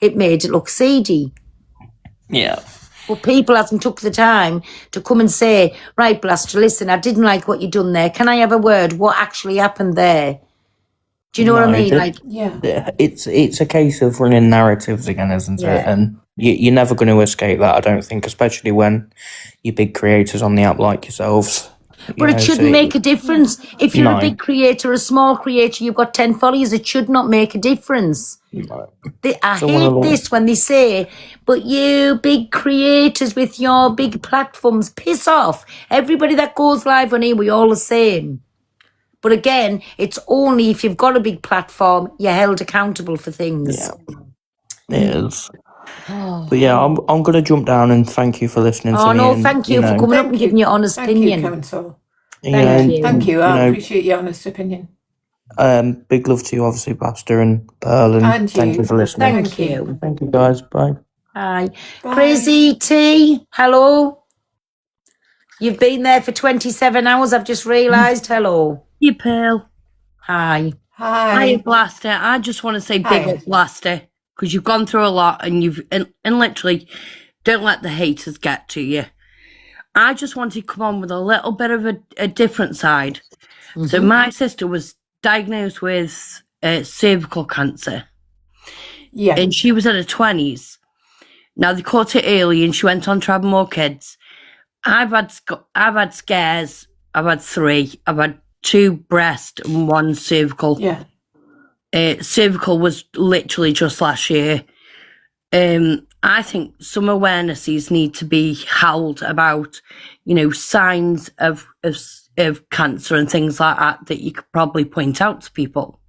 it made it look seedy. Yeah. But people hasn't took the time to come and say, right, Blaster, listen, I didn't like what you done there. Can I have a word? What actually happened there? Do you know what I mean? It's a case of running narratives again, isn't it? And you're never going to escape that, I don't think, especially when you're big creators on the app like yourselves. But it shouldn't make a difference. If you're a big creator, a small creator, you've got 10 followers, it should not make a difference. I hate this when they say, but you big creators with your big platforms, piss off. Everybody that goes live on here, we're all the same. But again, it's only if you've got a big platform, you're held accountable for things. Yeah, it is. But yeah, I'm going to jump down and thank you for listening to me. Oh, no, thank you for coming up and giving your honest opinion. Thank you. I appreciate your honest opinion. Big love to you, obviously, Blaster and Pearl, and thank you for listening. Thank you. Thank you, guys. Bye. Hi. Crazy T, hello. You've been there for 27 hours, I've just realised. Hello. You Pearl. Hi. Hi, Blaster. I just want to say big up, Blaster, because you've gone through a lot and literally don't let the haters get to you. I just wanted to come on with a little bit of a different side. Mm-hmm. So my sister was diagnosed with cervical cancer. Yeah. And she was in her 20s. Now, they caught it early and she went on to have more kids. I've had scares. I've had 3. I've had 2 breast and 1 cervical. Yeah. Cervical was literally just last year. I think some awarenesses need to be held about, signs of cancer and things like that you could probably point out to people.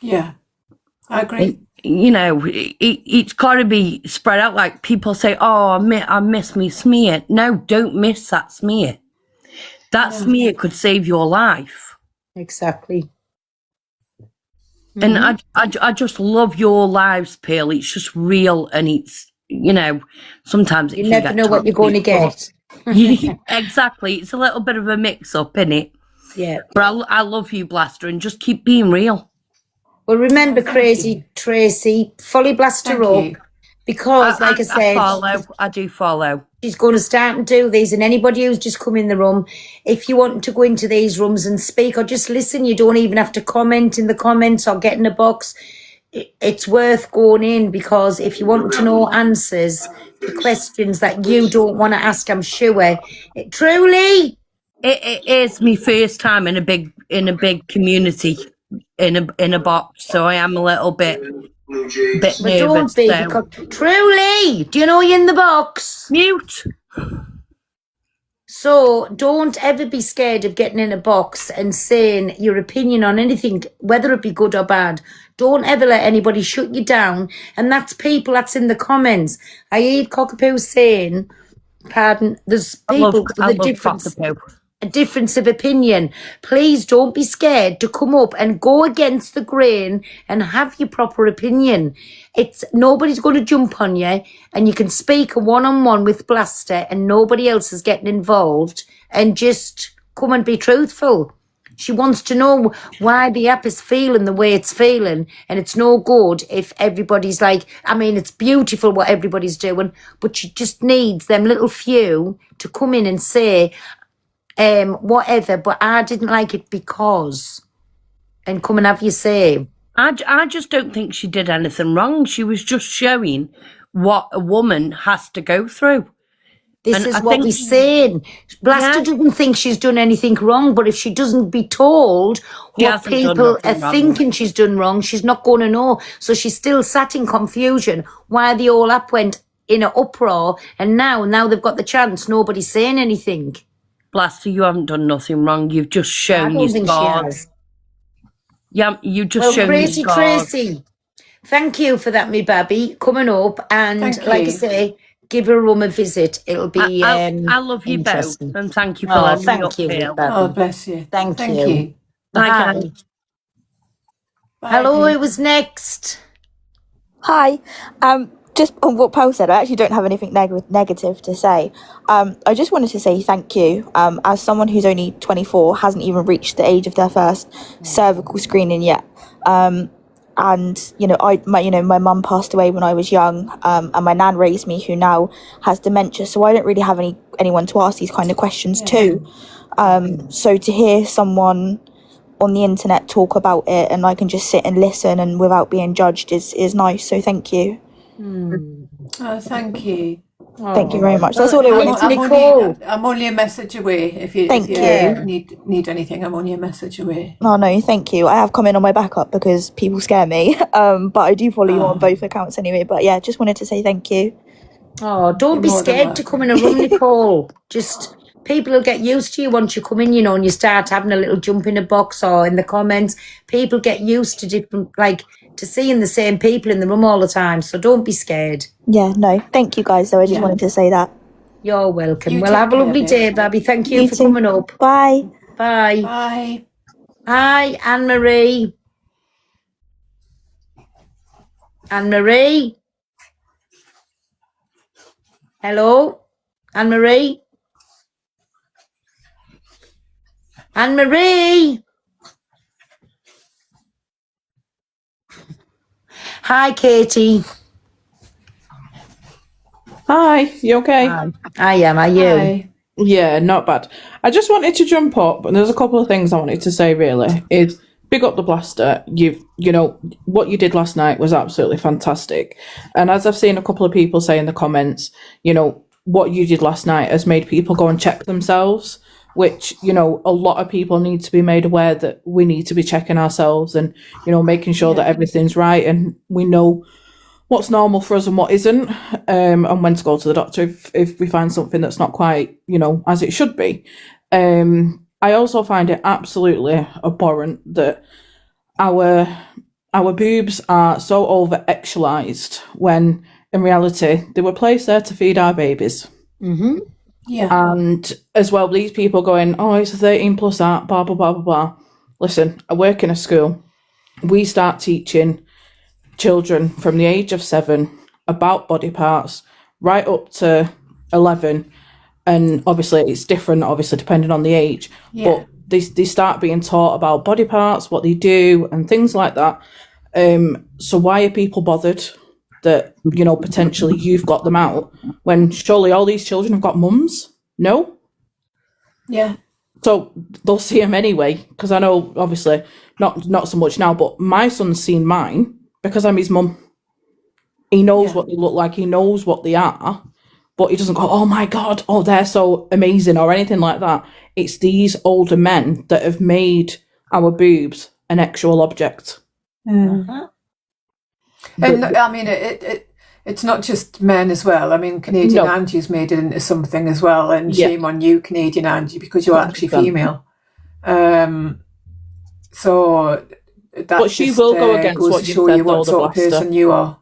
Yeah, I agree. It's got to be spread out. Like people say, oh, I miss me smear. No, don't miss that smear. That smear could save your life. Exactly. And I just love your lives, Pearl. It's just real, and it's sometimes you never know what you're going to get. Exactly, it's a little bit of a mix-up, innit? Yeah. But I love you, Blaster, and just keep being real. Well, remember, Crazy Tracy, follow Blaster up, because, like I said, I do follow. She's going to start and do these, and anybody who's just come in the room, if you want to go into these rooms and speak or just listen, you don't even have to comment in the comments or get in a box. It's worth going in, because if you want to know answers to questions that you don't want to ask, I'm sure. Truly, it is my first time in a big community in a box, so I am a little bit nervous. Don't be, because truly, do you know you're in the box? Mute. So don't ever be scared of getting in a box and saying your opinion on anything, whether it be good or bad. Don't ever let anybody shut you down. And that's people that's in the comments. I heard Cockapoo saying, pardon, there's people with a difference of opinion. Please don't be scared to come up and go against the grain and have your proper opinion. Nobody's going to jump on you, and you can speak a one-on-one with Blaster and nobody else is getting involved, and just come and be truthful. She wants to know why the app is feeling the way it's feeling, and it's no good if everybody's like, it's beautiful what everybody's doing, but she just needs them little few to come in and say, whatever, but I didn't like it because, and come and have your say. I just don't think she did anything wrong. She was just showing what a woman has to go through. This is what we're saying. Blaster doesn't think she's done anything wrong, but if she doesn't be told what people are thinking she's done wrong, she's not going to know. So she's still sat in confusion why the whole app went in an uproar, and now they've got the chance, nobody's saying anything. Blaster, you haven't done nothing wrong. You've just shown your scars. Yeah, you just shown your scars. Tracy, thank you for that, me baby, coming up, and like I say, give her room a visit. It'll be I love you both, and thank you for letting me up here. Oh, bless you. Thank you. Bye. Hello, who was next? Hi. Just on what Pearl said, I actually don't have anything negative to say. I just wanted to say thank you. As someone who's only 24, hasn't even reached the age of their first cervical screening yet. and my mum passed away when I was young, and my nan raised me, who now has dementia, so I don't really have anyone to ask these kind of questions to. So to hear someone on the internet talk about it, and I can just sit and listen and without being judged is nice. So thank you. Thank you. Thank you very much. That's all I wanted. I'm only a message away. If you need anything, I'm only a message away. Oh no, thank you. I have come in on my backup because people scare me. But I do follow you on both accounts anyway. But yeah, just wanted to say thank you. Oh, don't be scared to come in a room, Nicole. Just people will get used to you once you come in, and you start having a little jump in a box or in the comments. People get used to different, to seeing the same people in the room all the time. So don't be scared. Yeah, no, thank you guys. So I just wanted to say that. You're welcome. Well, have a lovely day, Babby. Thank you for coming up. Bye. Bye. Bye. Hi, Anne-Marie. Anne-Marie. Hello, Anne-Marie. Anne-Marie. Hi, Katie. Hi, you okay? I am. Are you? Hi. Yeah, not bad. I just wanted to jump up, and there's a couple of things I wanted to say. Really, is big up the Blaster. What you did last night was absolutely fantastic, and as I've seen a couple of people say in the comments, what you did last night has made people go and check themselves. Which a lot of people need to be made aware that we need to be checking ourselves and making sure that everything's right and we know what's normal for us and what isn't, and when to go to the doctor if we find something that's not quite, as it should be. I also find it absolutely abhorrent that our boobs are so over-sexualized when, in reality, they were placed there to feed our babies. Mm-hmm. Yeah. And as well, these people going, oh, it's a 13 plus that, blah, blah, blah, blah, blah. Listen, I work in a school. We start teaching children from the age of 7 about body parts right up to 11, and obviously it's different depending on the age, but they start being taught about body parts, what they do and things like that. So why are people bothered that potentially you've got them out when surely all these children have got mums? No. So they'll see them anyway, because I know obviously not so much now, but my son's seen mine because I'm his mum. He knows what they look like, he knows what they are, but he doesn't go, oh my God, oh, they're so amazing or anything like that. It's these older men that have made our boobs an actual object. And I mean, it's not just men as well. I mean, Canadian Angie's made it into something as well, and shame on you, Canadian Angie, because you're actually female. So that but she will go against what you've said, what sort of person you are.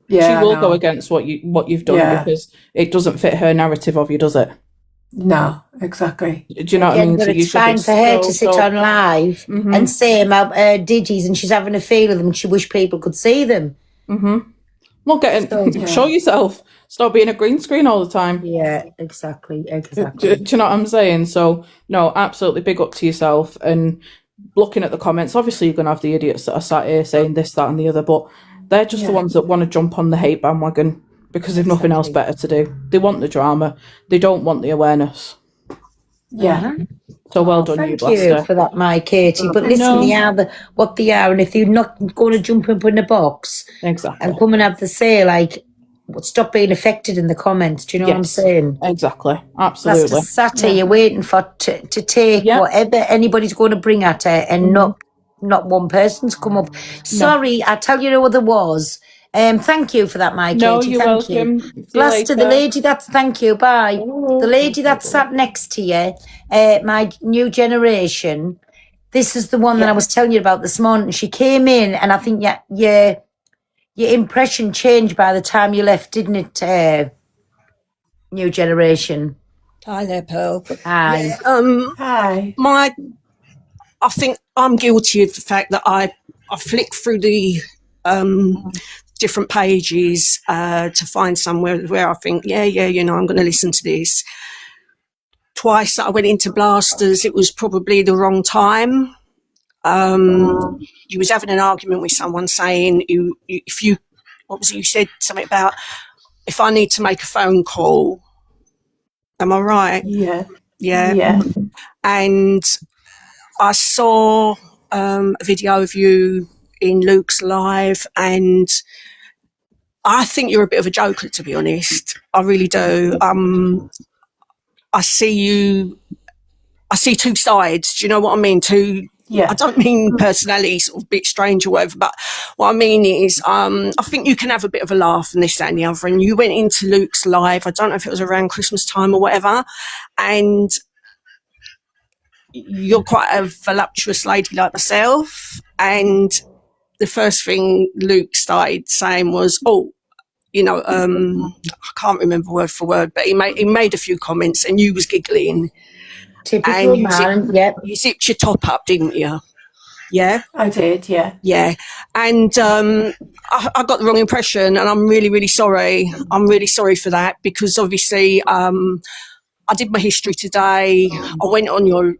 Yeah, she will go against what you've done because it doesn't fit her narrative of you, does it? No, exactly. Do you know what I mean? But it's fine for her to sit on live and say about diggies, and she's having a feel of them. She wish people could see them. Well, show yourself. Stop being a green screen all the time. Yeah, exactly. Do you know what I'm saying? So, no, absolutely big up to yourself. And looking at the comments, obviously you're going to have the idiots that are sat here saying this, that and the other, but they're just the ones that want to jump on the hate bandwagon because they've nothing else better to do. They want the drama. They don't want the awareness. Yeah. So well done, you, Blaster. Thank you for that, my Katie. But listen, they are what they are, and if you're not going to jump up in a box and come and have the say, stop being affected in the comments. Do you know what I'm saying? Exactly. Absolutely. That's just sat here waiting for to take whatever anybody's going to bring at her, and not one person's come up. Sorry, I tell you who there was. Thank you for that, my Katie. No, you're thank welcome. you. Blaster, the lady that's thank you. Bye. The lady that sat next to you, my new generation. This is the one that I was telling you about this morning. She came in, and I think your impression changed by the time you left, didn't it? New generation. Hi there, Pearl. Hi. Hi. I think I'm guilty of the fact that I flick through the different pages to find somewhere where I think, I'm going to listen to this. Twice that I went into Blasters, it was probably the wrong time. You was having an argument with someone saying what was it? You said something about if I need to make a phone call. Am I right? Yeah. Yeah. Yeah. And I saw a video of you in Luke's live, and I think you're a bit of a joker, to be honest. I really do. I see two sides. Do you know what I mean? Yeah. I don't mean personality, sort of a bit strange or whatever, but what I mean is, I think you can have a bit of a laugh and this, that, and the other. And you went into Luke's live, I don't know if it was around Christmas time or whatever, and you're quite a voluptuous lady like myself. And the first thing Luke started saying was, I can't remember word for word, but he made a few comments, and you was giggling. Typical man, yep. You zipped your top up, didn't you? Yeah? I did, yeah. Yeah. And I got the wrong impression, and I'm really, really sorry. I'm really sorry for that, because obviously I did my history today. I went on your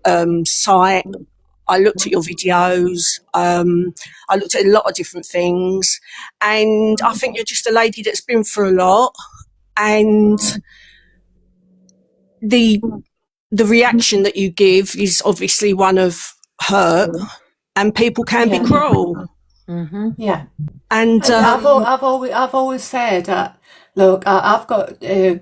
site. I looked at your videos. I looked at a lot of different things. And I think you're just a lady that's been through a lot. And the reaction that you give is obviously one of hurt, and people can be cruel. Mm-hmm. Yeah. And I've always said that, look, I've got a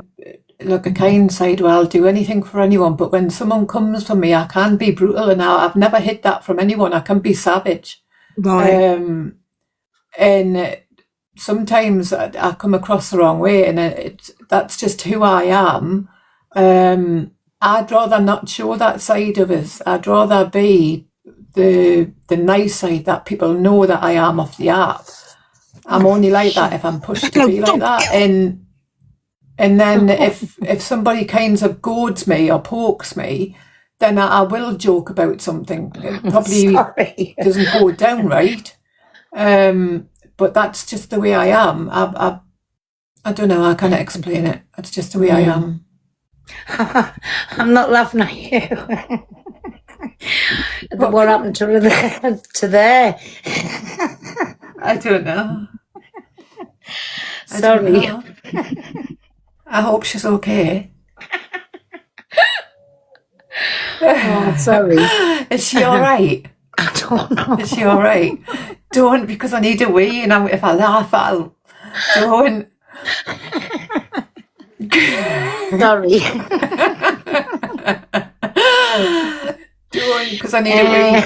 kind side where I'll do anything for anyone, but when someone comes for me, I can be brutal, and I've never hid that from anyone. I can be savage. Right. And sometimes I come across the wrong way, and that's just who I am. I'd rather not show that side of us. I'd rather be the nice side that people know that I am off the app. I'm only like that if I'm pushed to be like that. And then if somebody kind of goads me or pokes me, then I will joke about something. It probably doesn't go down right. But that's just the way I am. I don't know, I can't explain it. It's just the way I am. I'm not laughing at you. What happened to there? I don't know. Sorry. I hope she's okay. Oh, sorry. Is she all right? I don't know. Is she all right? Don't, because I need a wee, and if I laugh, don't. Sorry. Don't, because I need a wee.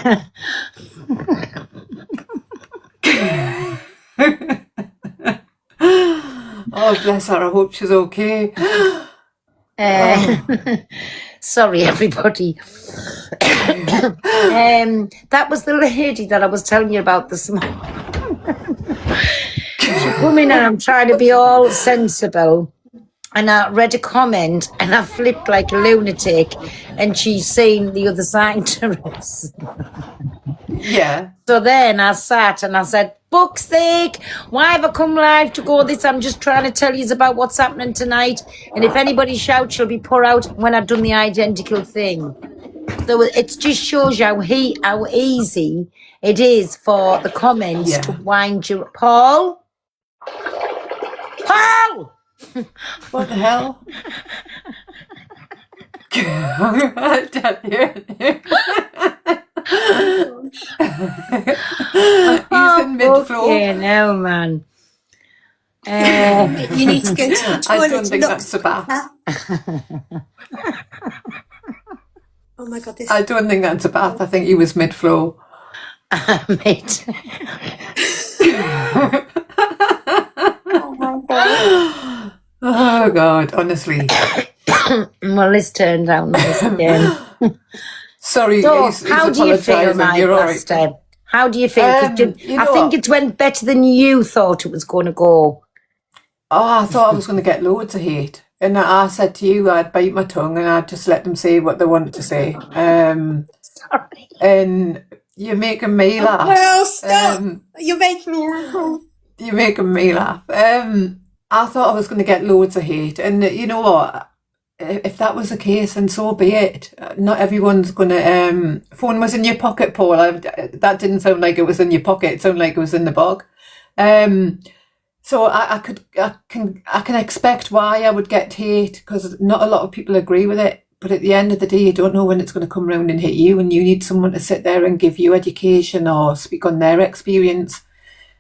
Oh, bless her. I hope she's okay. Sorry, everybody. That was the lady that I was telling you about this morning. She come in, and I'm trying to be all sensible. And I read a comment, and I flipped like a lunatic, and she's saying the other side to us. Yeah. So then I sat and I said, "Fuck's sake, why have I come live to go this? I'm just trying to tell you about what's happening tonight. And if anybody shouts, she'll be put out when I've done the identical thing." So it just shows you how easy it is for the comments to wind you. Paul? Paul! What the hell? I tell you. He's in mid-flow. Yeah, no, man. You need to go to the toilet. I don't think that's the bath. Oh my god, I don't think that's a bath. I think he was mid-flow. Mate. oh my god. Oh God, honestly. Well, this turned out nice again. Sorry, So, he's how do you feel, apologising. my You're all right. bastard? How do you feel? 'Cause You I know think what? it went better than you thought it was going to go. Oh, I thought I was going to get loads of hate. And I said to you, I'd bite my tongue and I'd just let them say what they wanted to say. Sorry. And you're making me laugh. Well, stop. You're making me laugh. You're making me laugh. I thought I was going to get loads of hate. And you know what? if that was the case, then so be it. Not everyone's gonna. Phone was in your pocket, Paul. That didn't sound like it was in your pocket. It sounded like it was in the bog. So I can expect why I would get hate, because not a lot of people agree with it. But at the end of the day, you don't know when it's going to come round and hit you, and you need someone to sit there and give you education or speak on their experience.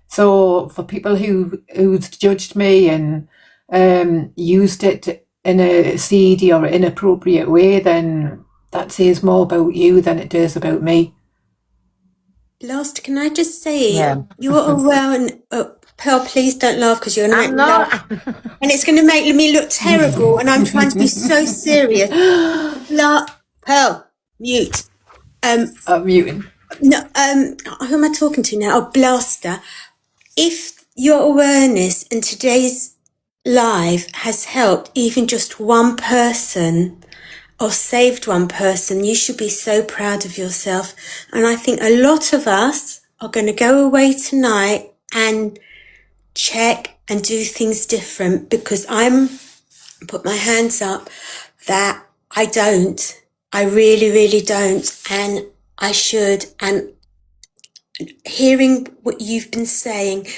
So for people who's judged me and used it in a seedy or inappropriate way, then that says more about you than it does about me. Last, can I just say, Yeah. you are well, and Pearl, please don't laugh because you're I'm not. not. And it's going to make me look terrible, and I'm trying to be so serious. Pearl, mute. I'm muting. No, who am I talking to now? Oh, Blaster. If your awareness in today's live has helped even just one person or saved one person, you should be so proud of yourself. And I think a lot of us are going to go away tonight and check and do things different, because put my hands up that I don't. I really, really don't. And I should. And hearing what you've been saying,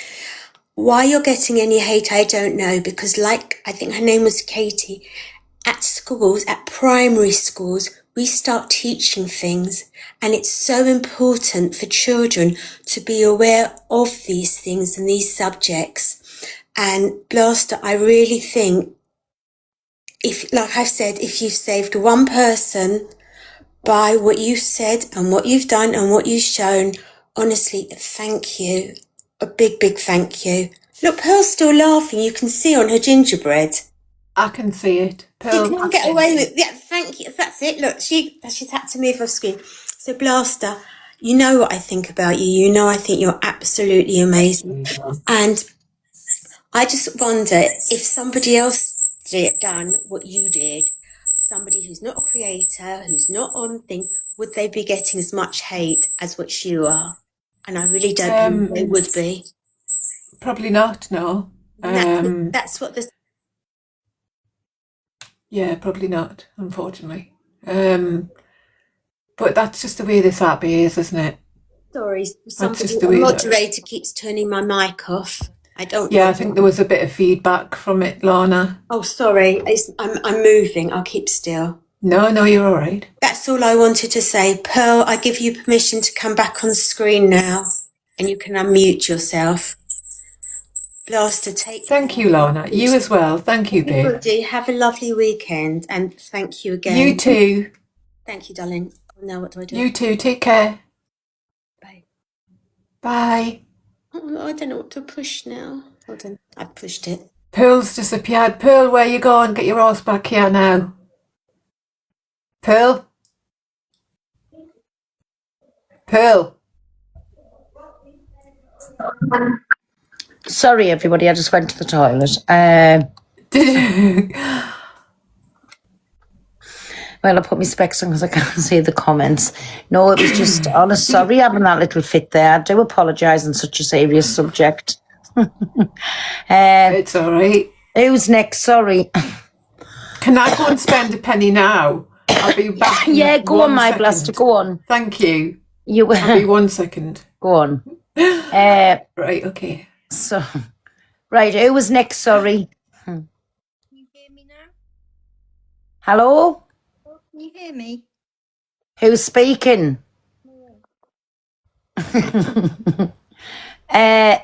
why you're getting any hate, I don't know, because like, I think her name was Katie, at schools, at primary schools, we start teaching things, and it's so important for children to be aware of these things and these subjects. And Blaster, I really think, if, like I said, if you've saved one person by what you've said and what you've done and what you've shown, honestly, thank you. A big, big thank you. Look, Pearl's still laughing. You can see on her gingerbread. I can see it. Pearl, You can't get away with it. Yeah, thank you. That's it. Look, she's had to move off screen. So, Blaster, you know what I think about you. You know I think you're absolutely amazing. And I just wonder if somebody else done what you did, somebody who's not a creator, who's not on thing, would they be getting as much hate as what you are? And I really don't think they would be. Probably not, no. That's what the... Yeah, probably not, unfortunately. But that's just the way this app is, isn't it? Sorry, just a the way moderator keeps turning my mic off. I don't Yeah, know. I think there was a bit of feedback from it, Lana. Oh, sorry. I'm moving. I'll keep still. No, you're all right. That's all I wanted to say. Pearl, I give you permission to come back on screen now, and you can unmute yourself. Blaster, take Thank you, Lana. You as well. Thank you, babe. Everybody, have a lovely weekend, and thank you again. You too. Thank you, darling. Now what do I do? You too. Take care. Bye. Bye. Oh, I don't know what to push now. Hold on. I've pushed it. Pearl's disappeared. Pearl, where you going? Get your horse back here now. Pearl? Pearl? Sorry, everybody. I just went to the toilet. Well, I put my specs on because I can't see the comments. No, it was just honest. Sorry, having that little fit there. I do apologise on such a serious subject. It's all right. Who's next? Sorry. Can I go and spend a penny now? I'll be back. Yeah, go on, my second. Blaster. Go on. Thank you. You I'll be 1 second. go on. Right, okay. So, right. Who was next? Sorry. Can you hear me now? Hello. Can you hear me? Who's speaking?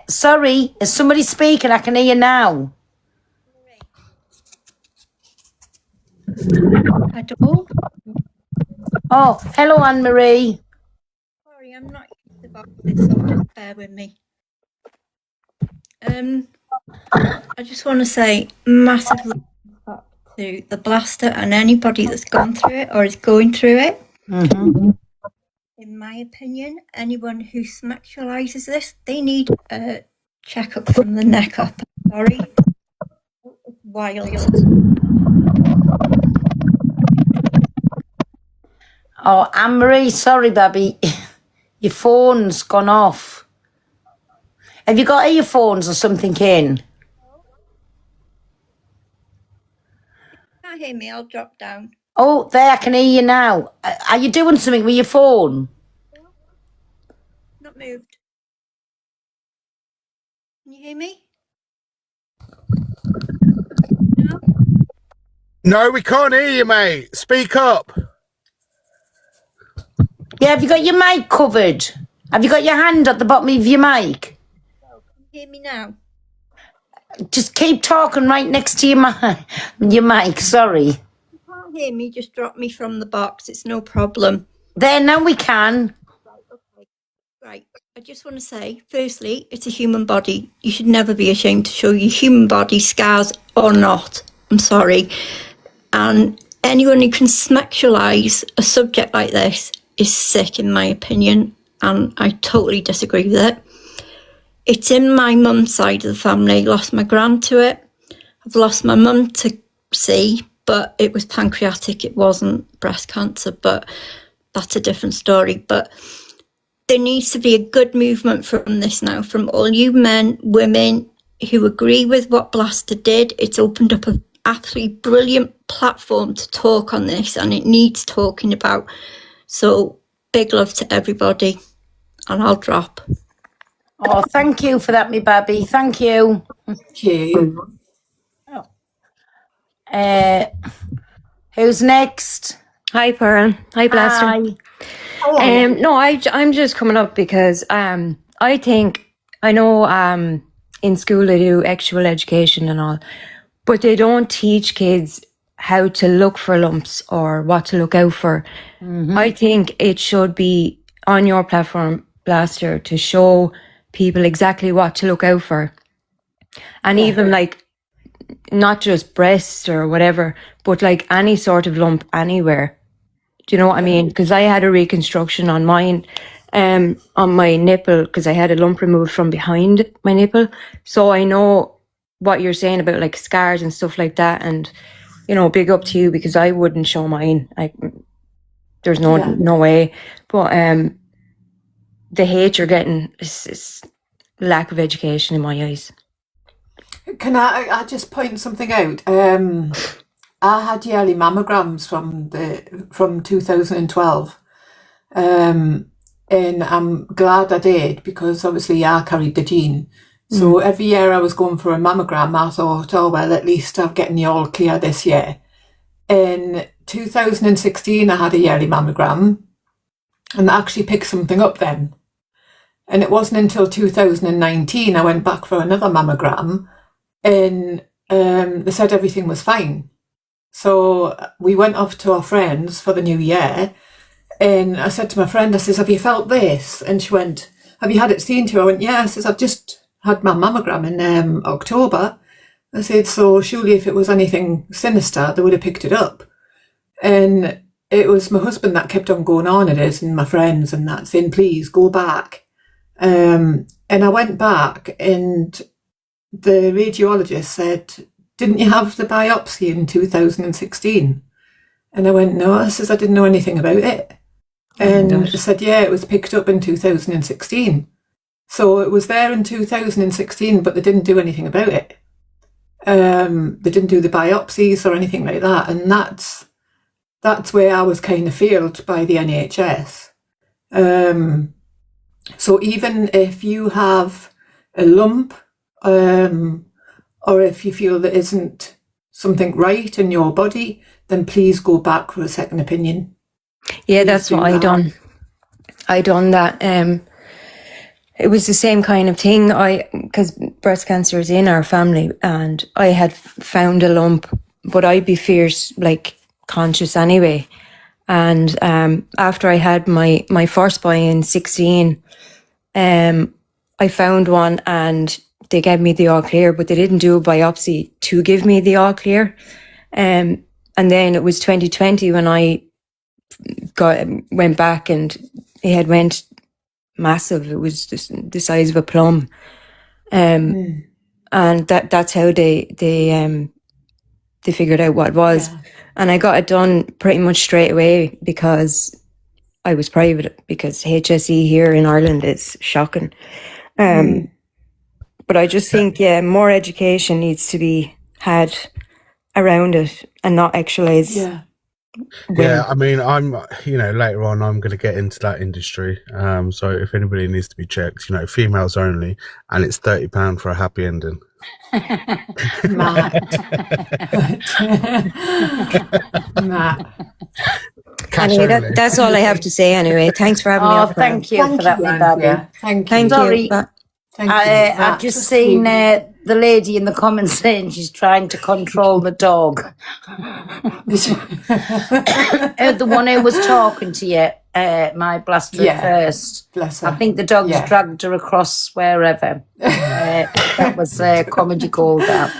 Sorry, is somebody speaking? I can hear you now. Hello? Oh, hello, Anne Marie. Sorry, I'm not used to this, so just bear with me. I just want to say massively to the Blaster and anybody that's gone through it or is going through it. Mm-hmm. In my opinion, anyone who sexualizes this, they need a checkup from the neck up. Sorry. It's wild. Oh, Anne Marie, sorry, baby. Your phone's gone off. Have you got earphones or something in? Can't can't hear me, I'll drop down. Oh, there, I can hear you now. Are you doing something with your phone? Not moved. Can you hear me? No? No, we can't hear you, mate. Speak up. Yeah, have you got your mic covered? Have you got your hand at the bottom of your mic? Can you hear me now? Just keep talking right next to your mic, sorry. If you can't hear me, just drop me from the box. It's no problem. There, now we can. Right. I just want to say, firstly, it's a human body. You should never be ashamed to show your human body, scars or not. I'm sorry. And anyone who can sexualise a subject like this is sick, in my opinion, and I totally disagree with it. It's in my mum's side of the family. Lost my gran to it. I've lost my mum to C, but it was pancreatic. It wasn't breast cancer, but that's a different story. But there needs to be a good movement from this now, from all you men, women who agree with what Blaster did. It's opened up an absolutely brilliant platform to talk on this, and it needs talking about. So big love to everybody, and I'll drop. Oh, thank you for that, me babby. Thank you. Thank you. Who's next? Hi, Pearl. Hi, Blaster. Hi. No, I'm just coming up because I think, I know in school they do sexual education and all, but they don't teach kids how to look for lumps or what to look out for. I think it should be on your platform, Blaster, to show people exactly what to look out for. And even like, not just breasts or whatever, but like any sort of lump anywhere. Do you know what I mean? Because I had a reconstruction on mine, on my nipple, because I had a lump removed from behind my nipple. So I know what you're saying about like scars and stuff like that. And, you know, big up to you, because I wouldn't show mine. Like, there's no way. But the hate you're getting is lack of education in my eyes. Can I just point something out? I had yearly mammograms from 2012, and I'm glad I did, because obviously I carried the gene. So every year I was going for a mammogram, I thought, oh well, at least I'm getting the all clear this year. In 2016 I had a yearly mammogram, and I actually picked something up then. And it wasn't until 2019 I went back for another mammogram, and they said everything was fine. So we went off to our friends for the new year, and I said to my friend, I says, have you felt this? And she went, have you had it seen to? I went, yeah. I says, I've just had my mammogram in October. I said, so surely if it was anything sinister, they would have picked it up. And it was my husband that kept on going on at it, and my friends and that, saying, please go back. And I went back, and the radiologist said, didn't you have the biopsy in 2016? And I went, no. I says, I didn't know anything about it. And I said, yeah, it was picked up in 2016. So it was there in 2016, but they didn't do anything about it. They didn't do the biopsies or anything like that. And that's where I was kind of failed by the NHS. So even if you have a lump, or if you feel there isn't something right in your body, then please go back for a second opinion. Yeah, that's what I done. I done that. It was the same kind of thing. Because breast cancer is in our family, and I had found a lump, but I'd be fierce, like conscious anyway. And after I had my first boy in 16, I found one, and they gave me the all clear, but they didn't do a biopsy to give me the all clear. And then it was 2020 when I went back, and it had went massive. It was the size of a plum. And that's how they figured out what it was. Yeah. And I got it done pretty much straight away, because I was private, because HSE here in Ireland is shocking. But I just think, more education needs to be had around it, and not actualize. Yeah. Yeah, I mean, later on, I'm going to get into that industry. So if anybody needs to be checked, females only, and it's £30 for a happy ending. Matt. Anyway, that's all I have to say. Anyway, thanks for having me on. Thank you for that, my baby. Yeah. Thank you. Thank Sorry. you. I've just seen the lady in the comments saying she's trying to control the dog. The one who was talking to you, my blaster first. Bless her. I think the dog's dragged her across wherever. That was comedy gold. That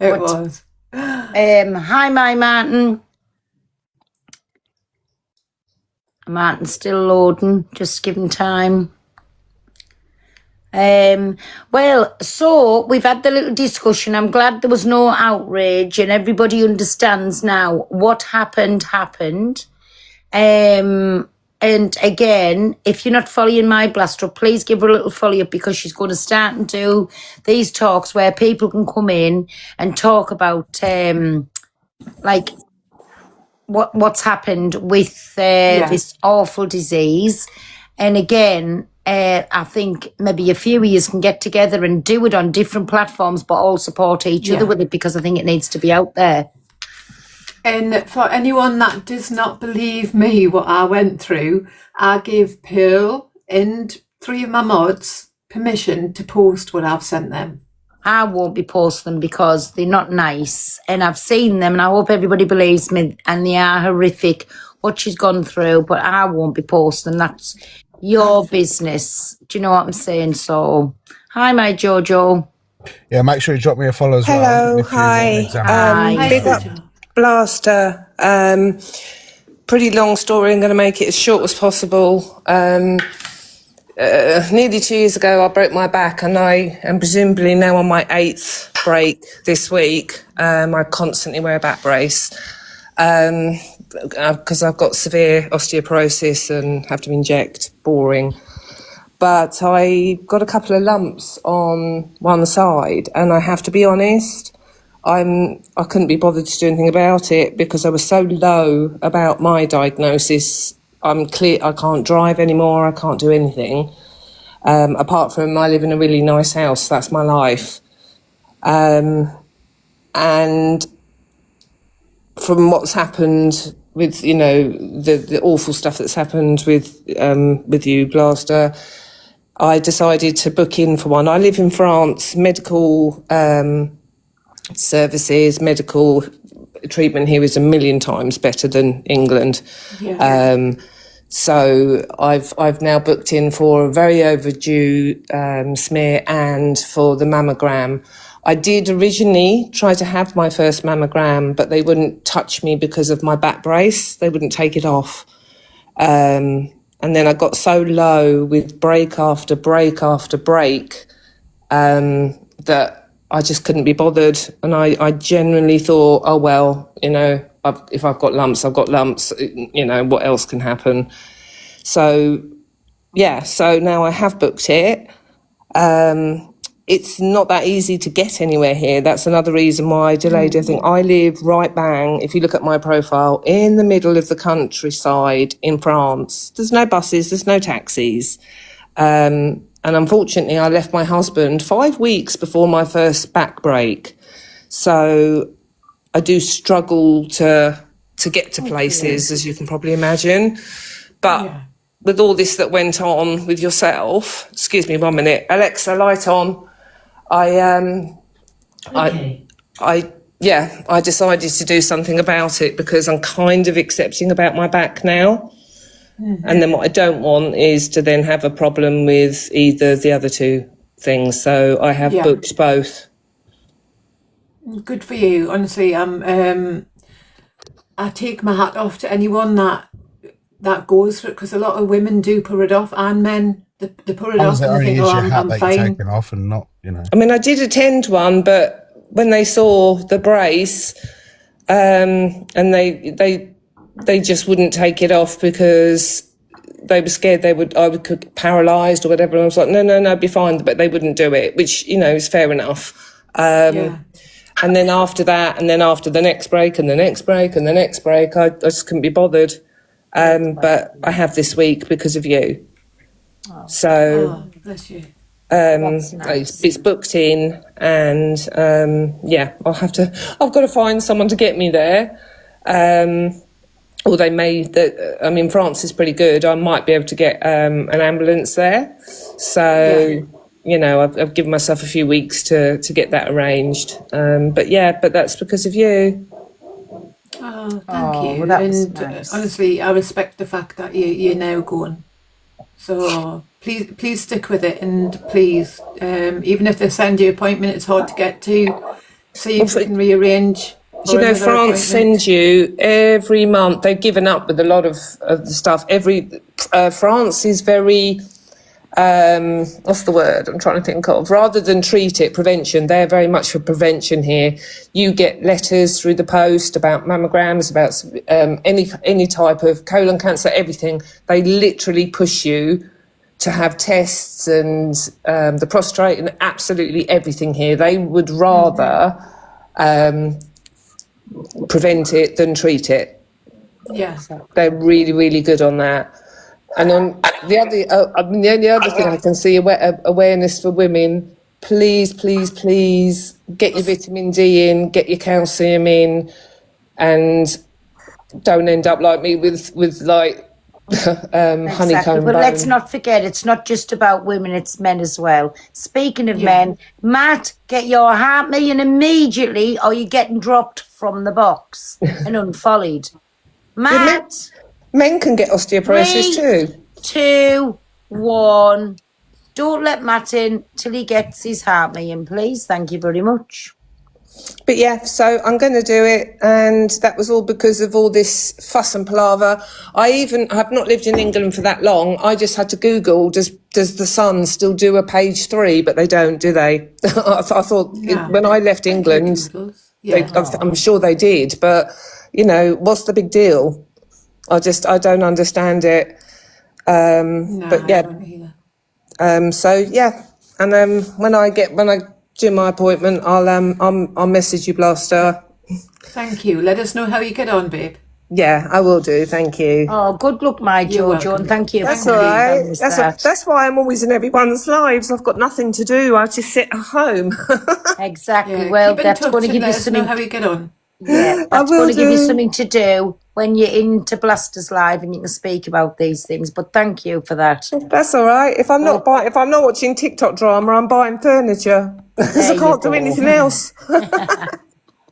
it was. Hi, my Martin. Martin's still loading. Just give him time. Well, so we've had the little discussion. I'm glad there was no outrage and everybody understands now what happened. And again, if you're not following my blaster, please give her a little follow up, because she's going to start and do these talks where people can come in and talk about like what's happened with this awful disease. And again, I think maybe a few of you can get together and do it on different platforms, but all support each other with it, because I think it needs to be out there. And for anyone that does not believe me, what I went through, I gave Pearl and 3 of my mods permission to post what I've sent them. I won't be posting them because they're not nice, and I've seen them, and I hope everybody believes me, and they are horrific, what she's gone through, but I won't be posting. That's your business. Do you know what I'm saying? So, hi, my Jojo. Yeah, make sure you drop me a follow as well. Hello, hi. Big up Blaster. Pretty long story. I'm going to make it as short as possible. Nearly 2 years ago, I broke my back, and I am presumably now on my 8th break this week. I constantly wear a back brace because I've got severe osteoporosis and have to inject. Boring. But I got a couple of lumps on one side, and I have to be honest, I couldn't be bothered to do anything about it because I was so low about my diagnosis. I'm clear, I can't drive anymore, I can't do anything. Apart from I live in a really nice house, that's my life. And from what's happened with, the awful stuff that's happened with you, Blaster, I decided to book in for one. I live in France. Medical services, medical treatment here is a million times better than England. Yeah. So I've now booked in for a very overdue smear and for the mammogram. I did originally try to have my first mammogram, but they wouldn't touch me because of my back brace. They wouldn't take it off. And then I got so low with break after break after break that I just couldn't be bothered. And I genuinely thought, oh, well, if I've got lumps, I've got lumps, what else can happen? So, so now I have booked it. It's not that easy to get anywhere here. That's another reason why I delayed everything. I live right bang, if you look at my profile, in the middle of the countryside in France. There's no buses, there's no taxis. And unfortunately, I left my husband 5 weeks before my first back break. So I do struggle to get to places, as you can probably imagine. But with all this that went on with yourself, excuse me 1 minute, Alexa, light on. I decided to do something about it because I'm kind of accepting about my back now. Mm-hmm. And then what I don't want is to then have a problem with either the other two things. So I have booked both. Good for you. Honestly, I take my hat off to anyone that goes for it, because a lot of women do put it off, and men. They put it off and they think, I'm fine. Taken off and not, I mean, I did attend one, but when they saw the brace, and they just wouldn't take it off because they were scared I would get paralysed or whatever. And I was like, no, be fine. But they wouldn't do it, which, is fair enough. And then after that, and then after the next break, and the next break, and the next break, I just couldn't be bothered. But I have this week because of you. So, bless you. It's booked in, and I've got to find someone to get me there. Or they may, France is pretty good. I might be able to get an ambulance there. So, I've given myself a few weeks to get that arranged. But that's because of you. Oh, thank you. Well, that was and nice. honestly, I respect the fact that you're now going. So please stick with it, and please, even if they send you an appointment, it's hard to get to, so you can rearrange. France sends you every month. They've given up with a lot of the stuff. France is very, what's the word I'm trying to think of? Rather than treat it, prevention. They're very much for prevention here. You get letters through the post about mammograms, about any type of colon cancer, everything. They literally push you to have tests and the prostate and absolutely everything here. They would rather prevent it than treat it. Yeah. They're really, really good on that. And on the only other thing I can see, awareness for women, please get your vitamin D in, get your calcium in, and don't end up like me with honeycomb But bone. let's not forget, it's not just about women, it's men as well. Speaking of men, Matt, get your heart million immediately, or you're getting dropped from the box and unfollowed. Matt, men can get osteoporosis 3, 2, 1. Don't let Matt in till he gets his heart million, please. Thank you very much. But yeah, so I'm going to do it, and that was all because of all this fuss and palaver. I have not lived in England for that long. I just had to Google, does the Sun still do a page 3? But they don't, do they? I thought when I left England, I'm sure they did, but what's the big deal? I don't understand it. But yeah, and then when I do my appointment, I'll message you, Blaster. Thank you. Let us know how you get on, babe. Yeah, I will do. Thank you. Oh, good luck, my Jojo, and thank you. That's for all being right. on with that. That's why I'm always in everyone's lives. I've got nothing to do. I just sit at home. Exactly. Yeah, Well, keep in that's touch going to and give let you us know something. how you get on. Yeah, I that's will going to give you do. something to do when you're into Blasters Live and you can speak about these things. But thank you for that. That's all right. If I'm not watching TikTok drama, I'm buying furniture because I There can't you do go. anything else.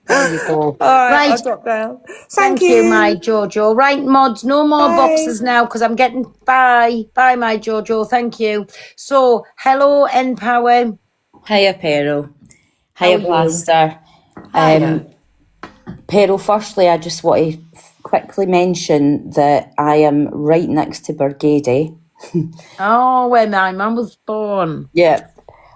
There you go. All right, Right. I'll drop down. Thank you, my Jojo. Right, mods, no more boxes now because I'm getting... Bye, my Jojo. Thank you. So, hello, Empower. Hiya, Pero. How Hiya, are you? Blaster. Pero, firstly, I just want to quickly mention that I am right next to Bargady. Oh, where my mum was born. Yeah,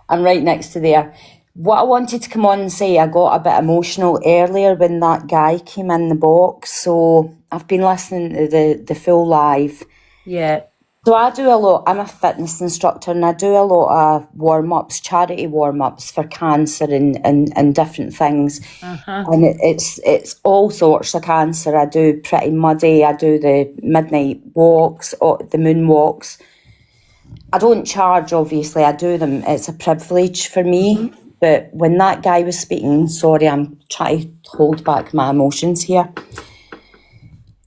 I'm right next to there. What I wanted to come on and say, I got a bit emotional earlier when that guy came in the box. So I've been listening to the full live. Yeah. So I do a lot, I'm a fitness instructor, and I do a lot of warm-ups, charity warm-ups for cancer and different things. And it's all sorts of cancer. I do Pretty Muddy, I do the midnight walks, or the moon walks. I don't charge, obviously, I do them. It's a privilege for me. But when that guy was speaking, sorry, I'm trying to hold back my emotions here.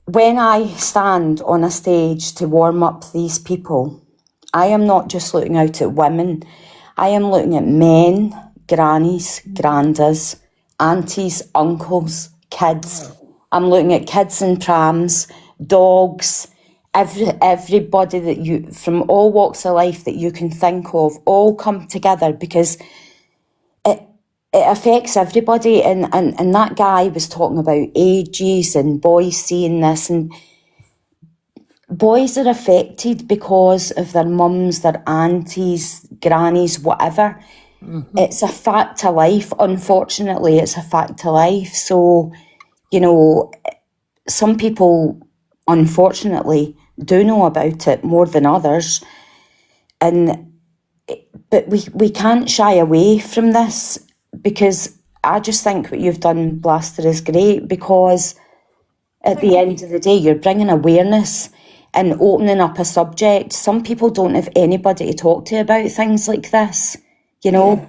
When I stand on a stage to warm up these people, I am not just looking out at women. I am looking at men, grannies, grandas, aunties, uncles, kids. I'm looking at kids in prams, dogs, everybody that you, from all walks of life that you can think of, all come together because it affects everybody, and that guy was talking about ages and boys seeing this, and boys are affected because of their mums, their aunties, grannies, whatever. It's a fact of life. Unfortunately, it's a fact of life. So, some people, unfortunately, do know about it more than others, but we can't shy away from this. Because I just think what you've done, Blaster, is great, because at the end of the day, you're bringing awareness and opening up a subject. Some people don't have anybody to talk to about things like this, you know. Yeah.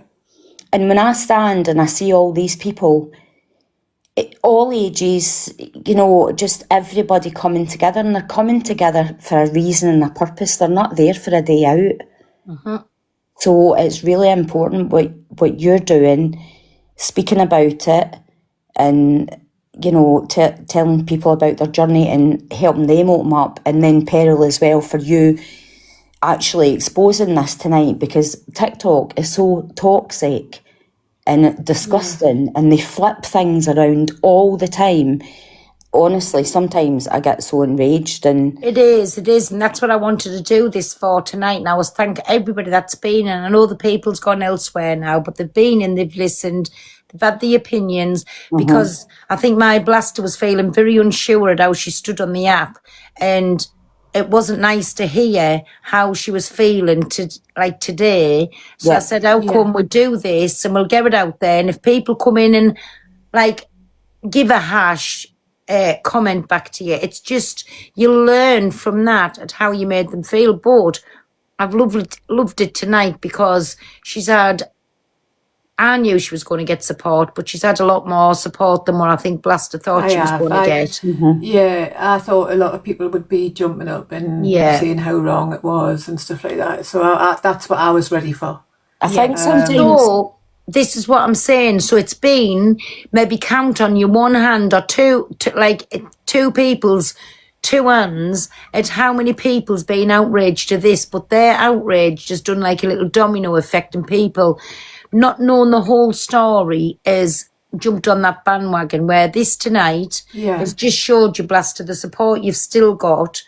And when I stand and I see all these people, all ages, you know, just everybody coming together, and they're coming together for a reason and a purpose. They're not there for a day out. So it's really important what you're doing, speaking about it, and, you know, telling people about their journey and helping them open up. And then Peril as well, for you actually exposing this tonight, because TikTok is so toxic and disgusting, and they flip things around all the time. Honestly, sometimes I get so enraged. And it is, and that's what I wanted to do this for tonight. And I was thank everybody that's been in. I know the people's gone elsewhere now, but they've been in, they've listened, they've had the opinions, because I think my Blaster was feeling very unsure at how she stood on the app, and it wasn't nice to hear how she was feeling today. So I said, how come we do this and we'll get it out there, and if people come in and give a hash comment back to you, it's just, you learn from that at how you made them feel. But I've loved it tonight, because I knew she was going to get support, but she's had a lot more support than what I think Blaster thought she was going to get. Yeah, I thought a lot of people would be jumping up and saying how wrong it was and stuff like that. So that's what I was ready for. I think sometimes this is what I'm saying. So it's been, maybe count on your one hand or two people's two hands at how many people's been outraged to this, but their outrage has done like a little domino effect, and people not knowing the whole story has jumped on that bandwagon, where this tonight has just showed you, Blaster, the support you've still got.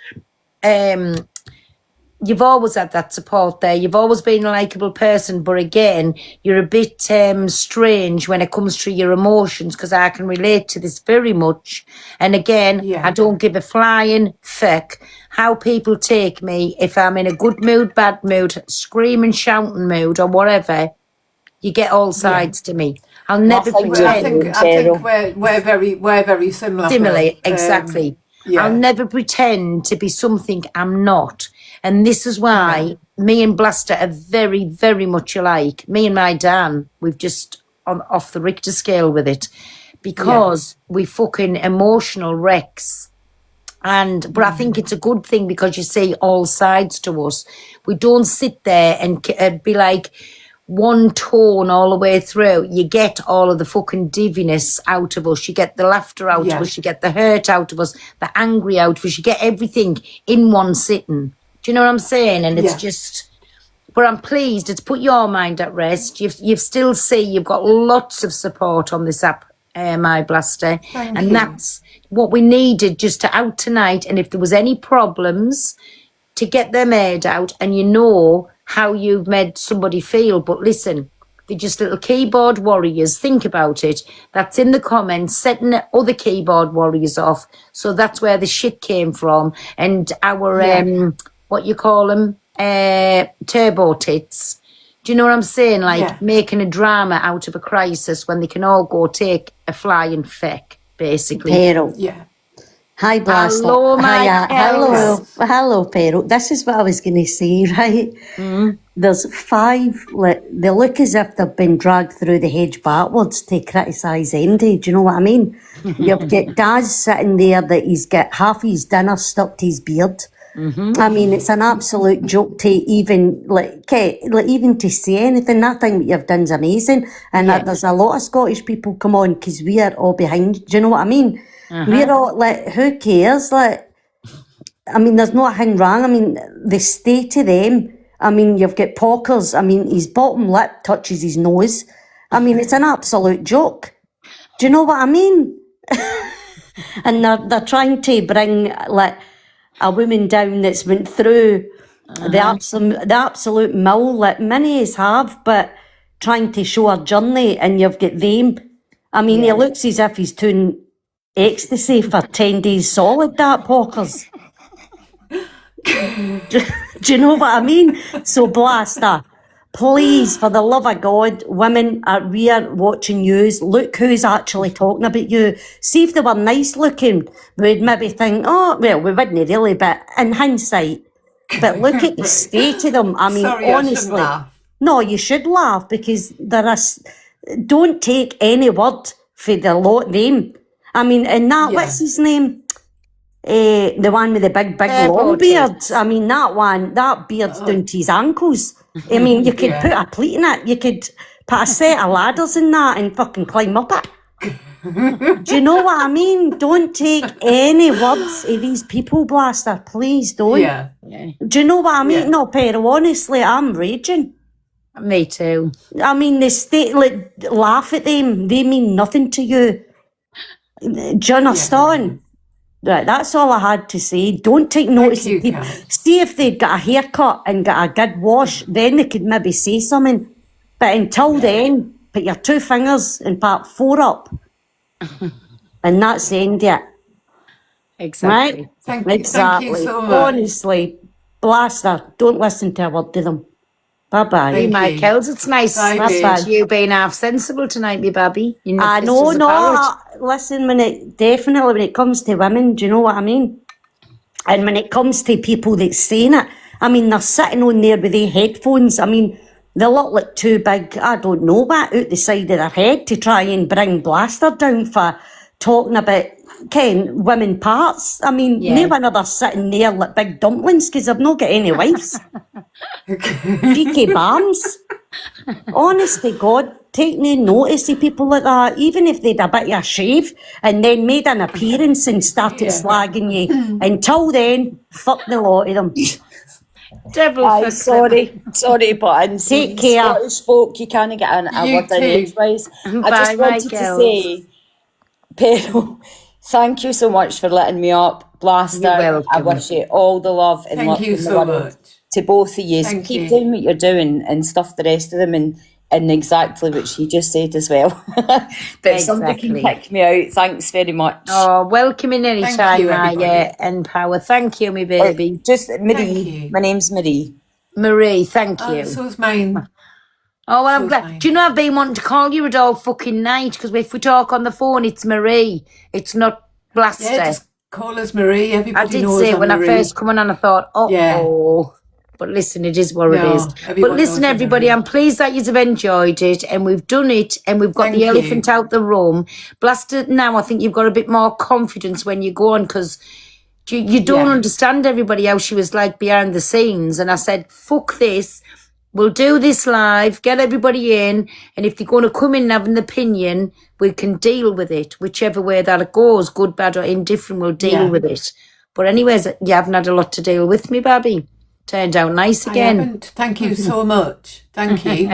You've always had that support there. You've always been a likeable person, but again, you're a bit strange when it comes to your emotions, because I can relate to this very much. And again, I don't give a flying fuck how people take me. If I'm in a good mood, bad mood, screaming, shouting mood, or whatever, you get all sides to me. I'll never pretend. I think we're very similar. Similarly, exactly. I'll never pretend to be something I'm not. And this is why me and Blaster are very, very much alike. Me and my Dan, we've just off the Richter scale with it, because we fucking emotional wrecks. But I think it's a good thing, because you see all sides to us. We don't sit there and be like one tone all the way through. You get all of the fucking diviness out of us. You get the laughter out of us. You get the hurt out of us, the angry out of us. You get everything in one sitting. Do you know what I'm saying? And it's just, but I'm pleased. It's put your mind at rest. You've still you've got lots of support on this app, My Blaster. Thank you. That's what we needed just to out tonight. And if there was any problems, to get them aired out, and you know how you've made somebody feel. But listen, they're just little keyboard warriors. Think about it. That's in the comments, setting other keyboard warriors off. So that's where the shit came from. And our, what you call them, turbo tits. Do you know what I'm saying? Making a drama out of a crisis when they can all go take a flying feck, basically. Peril. Hi, Blaster. Hello, hello, Peril. This is what I was going to say, right? There's 5, they look as if they've been dragged through the hedge backwards to criticise Andy. Do you know what I mean? You've got Daz sitting there that he's got half his dinner stuck to his beard. I mean, it's an absolute joke to even even to say anything. I think what you've done is amazing, and that there's a lot of Scottish people come on, because we are all behind. Do you know what I mean? We're all who cares? I mean, there's not a thing wrong. I mean, they stay to them. I mean, you've got Pockers. I mean, his bottom lip touches his nose. I mean, it's an absolute joke. Do you know what I mean? And they're trying to bring a woman down that's went through the absolute mill that many have, but trying to show her journey, and you've got them. I mean, he looks as if he's doing ecstasy for 10 days solid, that Pockers. Do you know what I mean? So Blaster, Please, for the love of God, women, we are watching yous. Look who's actually talking about you. See if they were nice looking, we'd maybe think, oh, well, we wouldn't really, but in hindsight. But look at the state of them. I mean, Sorry, honestly. I laugh. No, you should laugh because don't take any word for the lot of them. I mean, and that, what's his name? The one with the big long beard. I mean, that beard's down to his ankles. I mean, you could put a pleat in it. You could put a set of ladders in that and fucking climb up it. Do you know what I mean? Don't take any words of these people, Blaster. Please don't. Yeah. Do you know what I mean? No, Pero, honestly, I'm raging. Me too. I mean, laugh at them. They mean nothing to you. Do you understand? Right, that's all I had to say. Don't take notice of people. See if they'd got a haircut and got a good wash, then they could maybe say something. But until then, put your 2 fingers in part 4 up. And that's the end of it. Exactly. Right? Thank you so much. Honestly, Blaster, don't listen to a word to them. Bye-bye. Hey, Michaels, it's nice you being half sensible tonight, me baby. I know, listen, when it comes to women, do you know what I mean? And when it comes to people that's saying it, I mean, they're sitting on there with their headphones. I mean, they look like too big, I don't know what, out the side of their head to try and bring Blaster down for talking about, women parts. I mean, no one of them sitting there like big dumplings because they've not got any wives. Cheeky bams. Honest to God, take no notice of people like that, even if they'd a bit of a shave and then made an appearance and started slagging you. Until then, fuck the lot of them. Sorry, but in take care. Scottish folk, you can't get a word in edgeways. I just wanted to say, Pero, thank you so much for letting me up, Blaster. I wish you all the love and luck in the world to both of you. Keep doing what you're doing and stuff the rest of them and exactly what she just said as well. But somebody can pick me out. Thanks very much. Oh, welcome in any time, my Empower. Thank you, me baby. Just Marie. My name's Marie. Marie, thank you. So's mine. Oh, well, I'm glad. Do you know I've been wanting to call you all fucking night? Because if we talk on the phone, it's Marie. It's not Blaster. Yeah, just call us Marie. Everybody knows I did say when Marie. I first come on, I thought, oh. But listen, it is what it is. But listen, everybody, I'm pleased that you've enjoyed it and we've done it and we've got the elephant out the room. Blaster, now I think you've got a bit more confidence when you go on because you don't understand everybody how she was like behind the scenes. And I said, fuck this. We'll do this live, get everybody in, and if they're going to come in and have an opinion, we can deal with it, whichever way that it goes, good, bad, or indifferent, we'll deal with it. But anyways, you haven't had a lot to deal with me, Babby. Turned out nice again. I haven't. Thank you so much. Thank you.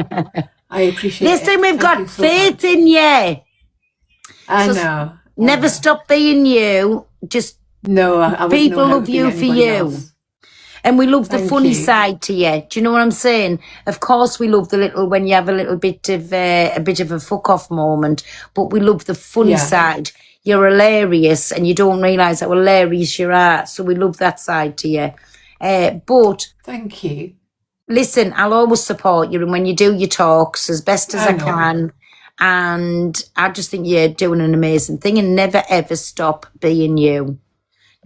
I appreciate it. Listen, we've got faith in you. I know. Never stop being you. Just people love you for you. And we love the funny side to you. Do you know what I'm saying? Of course, we love the little when you have a little bit of a fuck off moment, but we love the funny side. You're hilarious, and you don't realise how hilarious you are. So we love that side to you. But thank you. Listen, I'll always support you, and when you do your talks as best as I can, and I just think you're doing an amazing thing, and never ever stop being you.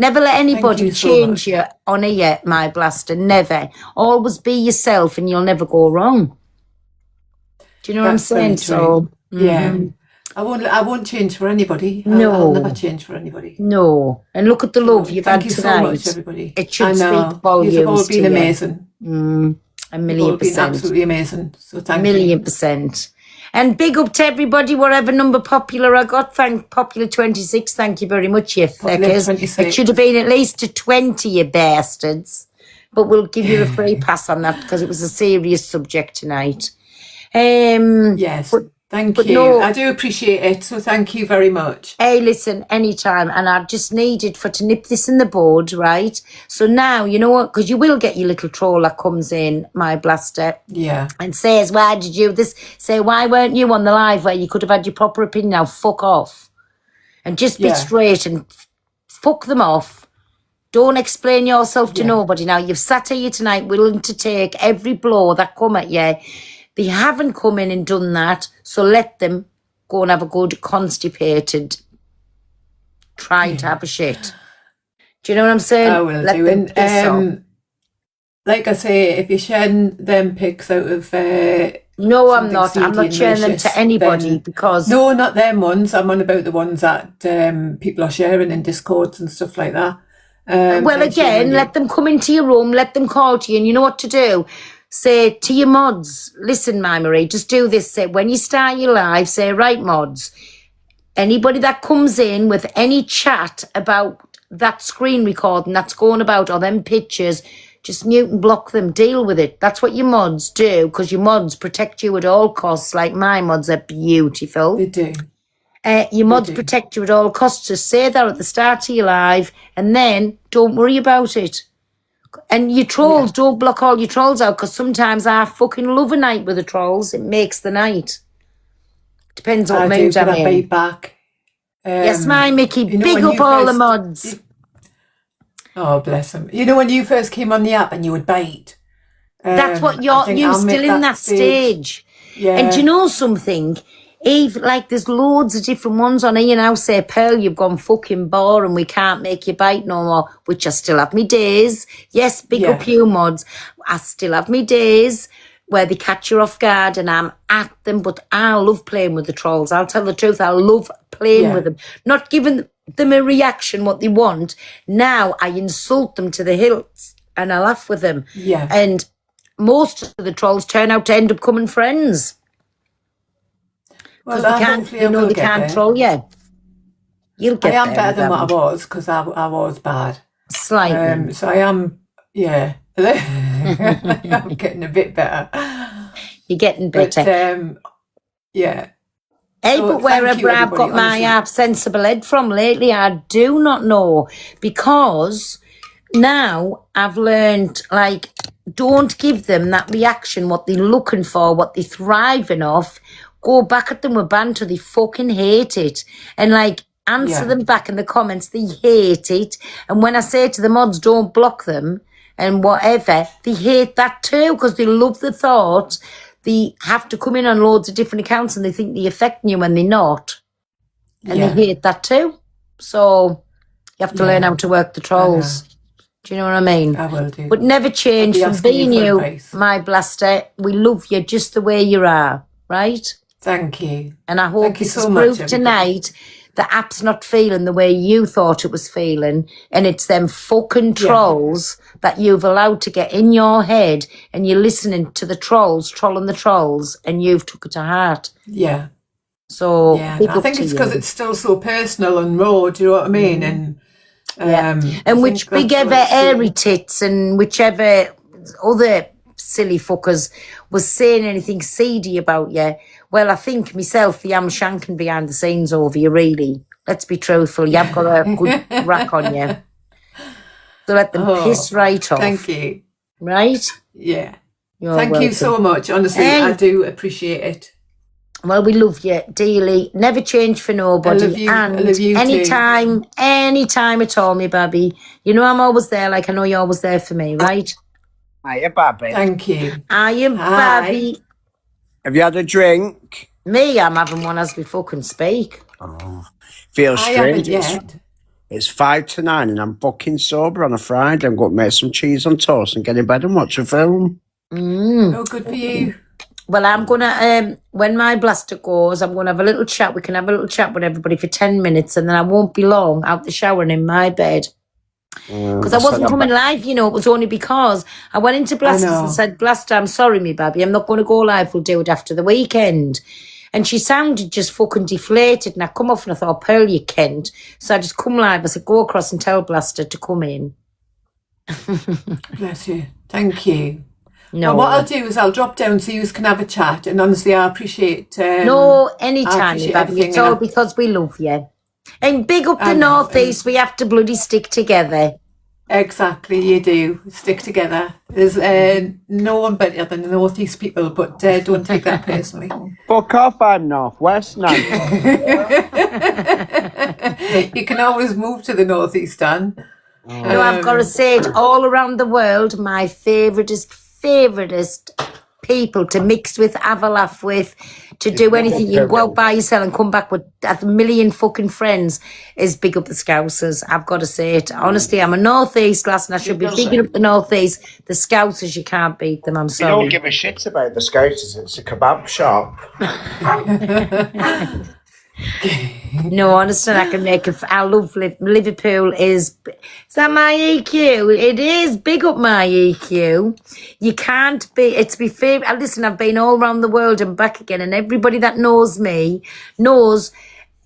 Never let anybody change you on here, my Blaster. Never. Always be yourself and you'll never go wrong. Do you know what I'm saying? So, yeah. I won't change for anybody. I'll never change for anybody. No. And look at the love you've had tonight. Thank you so much, everybody. It should speak volumes. You've all been amazing. 1,000,000%. You've all been absolutely amazing. So thank you. 1,000,000%. And big up to everybody, whatever number popular I got. Thank Popular 26. Thank you very much, you feckers. It should have been at least a 20, you bastards. But we'll give you a free pass on that because it was a serious subject tonight. Yes. Thank you. No, I do appreciate it. So thank you very much. Hey, listen, anytime. And I just needed to nip this in the bud, right? So now, you know what? Because you will get your little troll that comes in, my Blaster. Yeah. And says, why did you this? Say, why weren't you on the live where you could have had your proper opinion? Now, fuck off. And just be straight and fuck them off. Don't explain yourself to Yeah. nobody. Now, you've sat here tonight willing to take every blow that come at you. They haven't come in and done that, so let them go and have a good constipated trying to have a shit. Do you know what I'm saying? I will Let do. them piss off. Like I say, if you're sharing them pics out of No, I'm something not. I'm seedy not and sharing them malicious, to anybody then because no, not them ones. I'm on about the ones that people are sharing in Discords and stuff like that. well, Then shame on again, you. let them come into your room, let them call to you, and you know what to do. Say to your mods, listen, my Marie, just do this. Say, when you start your live, say, right, mods, anybody that comes in with any chat about that screen recording that's going about or them pictures, just mute and block them, deal with it. That's what your mods do, because your mods protect you at all costs, like my mods are beautiful. They do. Your mods protect you at all costs. So say that at the start of your live, and then don't worry about it. And your trolls, don't block all your trolls out, because sometimes I fucking love a night with the trolls. It makes the night. Depends what I do, mood but I'm I in. bite back. Yes, my Mickey, you know, big when up you all the first- mods. Oh, bless them. You know, when you first came on the app and you would bite. That's what I you're think you I'm still at in that stage. Yeah. And do you know something? Eve, like there's loads of different ones on here now. Say, Pearl, you've gone fucking boring. We can't make you bite no more. Which I still have me days. Yes, big Yeah. up you mods. I still have me days where they catch you off guard and I'm at them. But I love playing with the trolls. I'll tell the truth. I love playing Yeah. with them. Not giving them a reaction what they want. Now I insult them to the hilts and I laugh with them. Yeah. And most of the trolls turn out to end up coming friends. Well, Because they can't, hopefully you I know, will they get can't there. troll you. You'll I get am there. better than what I Gavin. was, because I was bad. Slightly. So I am, yeah. I'm getting a bit better. You're getting But, better. yeah. Hey, So but thank wherever you, I've everybody, got my honestly. half sensible head from lately, I do not know. Because now I've learned, like, don't give them that reaction, what they're looking for, what they're thriving off. Go back at them with banter. They fucking hate it. And, like, answer Yeah. them back in the comments. They hate it. And when I say to the mods, don't block them and whatever, they hate that too, because they love the thought they have to come in on loads of different accounts and they think they're affecting you when they're not. And Yeah. they hate that too. So you have to learn how to work the trolls. Do you know what I mean? I will do. But never change I'll be from asking you being for you, advice. my blaster. We love you just the way you are, right? Thank you. And I hope Thank you this so has much, proved everybody. tonight the app's not feeling the way you thought it was feeling. And it's them fucking trolls that you've allowed to get in your head and you're listening to the trolls, trolling the trolls, and you've took it to heart. Yeah. So Yeah. big I up think to it's you. because it's still so personal and raw, do you know what I mean? And And I which think big that's ever what it's airy doing. tits and whichever other silly fuckers was saying anything seedy about you, well, I think myself, I am shanking behind the scenes over you, really. Let's be truthful. You've got a good rack on you. So let them piss right off. Thank you. Right? Yeah. You're Thank you so welcome. much. Honestly, Hey. I do appreciate it. Well, we love you dearly. Never change for nobody. I love you. And I love you too. anytime at all, me baby. You know I'm always there, like I know you're always there for me, right? Hiya, Babby. Thank you. I am Hi. baby. Have you had a drink? Me, I'm having one as we fucking speak. Feels I haven't strange. yet. It's 5 to 9 and I'm fucking sober on a Friday. I'm going to make some cheese on toast and get in bed and watch a film. Oh, good for you. Well, I'm gonna when my blaster goes, I'm gonna have a little chat. We can have a little chat with everybody for 10 minutes, and then I won't be long out the shower and in my bed. Because I wasn't coming live, you know. It was only because I went into Blasters know. and said, Blaster, I'm sorry, me baby, I'm not going to go live. We'll do it after the weekend. And she sounded just fucking deflated. And I come off and I thought, Pearl, you can't. So I just come live. I said, go across and tell Blaster to come in. Bless you. Thank you. No, Well, what I'll do is I'll drop down so you can have a chat. And honestly, I appreciate. no, I anytime, me appreciate baby. everything. It's and all I- because we love you. And big up I the know, North East. We have to bloody stick together. Exactly, you do. Stick together. There's no one better than the North East people, but don't take that personally. Fuck off, I'm Northwest now. You can always move to the North East, Dan. No, I've got to say it, all around the world, my favouriteest people to mix with, have a laugh with, to do anything. You can go out by yourself and come back with a million fucking friends is Big Up the Scousers. I've got to say it. Honestly, I'm a North East lass and I should be bigging up the North East. The Scousers, you can't beat them, I'm We sorry. don't give a shit about the Scousers. It's a kebab shop. No, honestly, I can make I love Liverpool is that my EQ? It is. Big up my EQ. You can't be, it's my favourite. Listen, I've been all around the world and back again, and everybody that knows me knows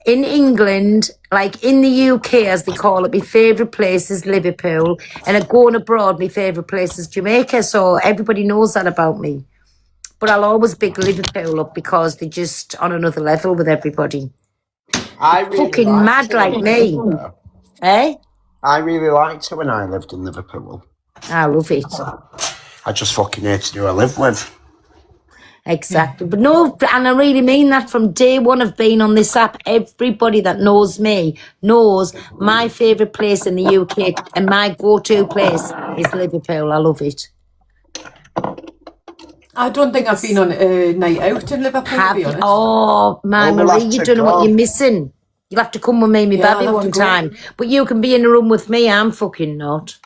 in England, like in the UK, as they call it, my favourite place is Liverpool, and going abroad, my favourite place is Jamaica, so everybody knows that about me. But I'll always big Liverpool up because they're just on another level with everybody. I really fucking mad like me. Eh? I really liked it when I lived in Liverpool. I love it. I just fucking hated who I live with. Exactly. But no, and I really mean that from day one of being on this app. Everybody that knows me knows my favourite place in the UK and my go-to place is Liverpool. I love it. I don't think I've been on a night out in Liverpool, to be honest. Oh, my Marie, you don't know what you're missing. You'll have to come with me, Yeah, baby, I'll have one to go. time. But you can be in a room with me. I'm fucking not.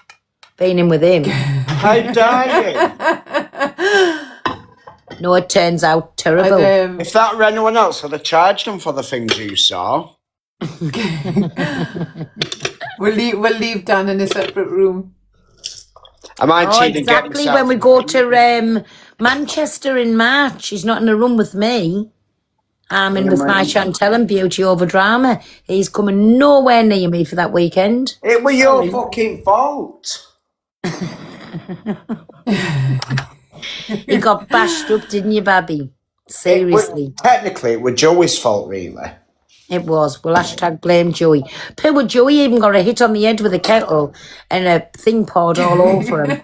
Being in with him. How dare you? No, it turns out terrible. If that were anyone else, I'd have charged them for the things you saw. We'll leave Dan in a separate room. Am I Oh, exactly. When we go to Manchester in March, he's not in a room with me. I'm in with my Chantel and Beauty Over Drama. He's coming nowhere near me for that weekend. It was your fucking fault. You got bashed up, didn't you, Babby? Seriously. Technically, it was Joey's fault, really. It was. Well, hashtag blame Joey. Poor Joey even got a hit on the head with a kettle and a thing poured all over him.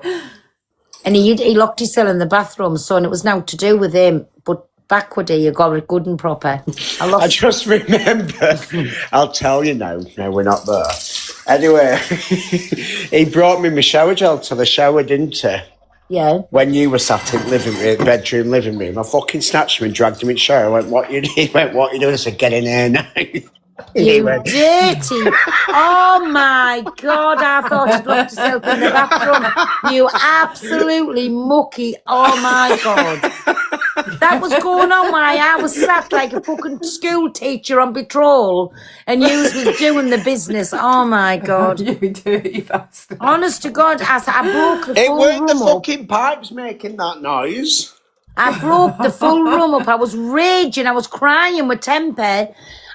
And he locked himself in the bathroom, so and it was now to do with him. But backward you got it good and proper. I just remember, I'll tell you now. No, we're not there. Anyway, he brought me my shower gel to the shower, didn't he? Yeah. When you were sat in bedroom, living room, I fucking snatched him and dragged him in the shower. I went, what you doing? I said, get in here now. You dirty. Oh my God, I thought you'd locked yourself in the bathroom. You absolutely mucky. Oh my God. That was going on while I was sat like a fucking school teacher on patrol and you was doing the business. Oh my God. You dirty bastard. Honest to God, I broke the It full weren't room the up. fucking pipes making that noise. I broke the full room up. I was raging. I was crying with temper.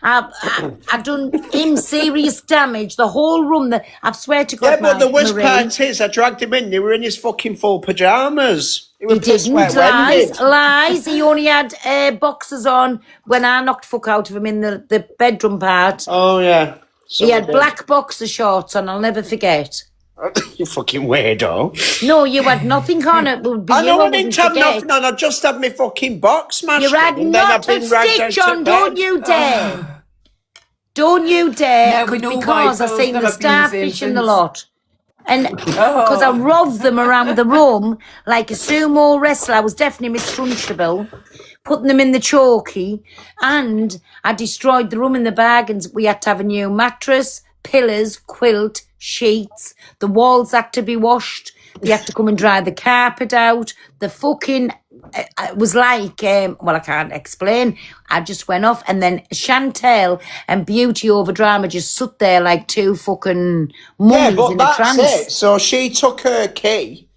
I done him serious damage. The whole room. I swear to God, Yeah, but the worst Marie, part is I dragged him in. They were in his fucking full pyjamas. he didn't. Lies. He only had boxers on when I knocked fuck out of him in the bedroom part. Oh, yeah. He had black boxer shorts on. I'll never forget. You fucking weirdo. No, you had nothing on. It would be I know you I didn't have nothing on. I just had my fucking box smashed. You had in, and then I've not a been dragged stitch out on. to Don't bed. you dare. Don't you dare. Now we know why Because I Paul's seen not the abusing starfish and the things. lot. And because I roved them around the room like a sumo wrestler. I was definitely Miss Trunchable. Putting them in the chalky. And I destroyed the room in the bag. And we had to have a new mattress, pillars, quilt, sheets. The walls had to be washed. They had to come and dry the carpet out. The fucking... It was like, well, I can't explain. I just went off, and then Chantel and Beauty Over Drama just stood there like two fucking mummies but in a trance. it. So she took her key,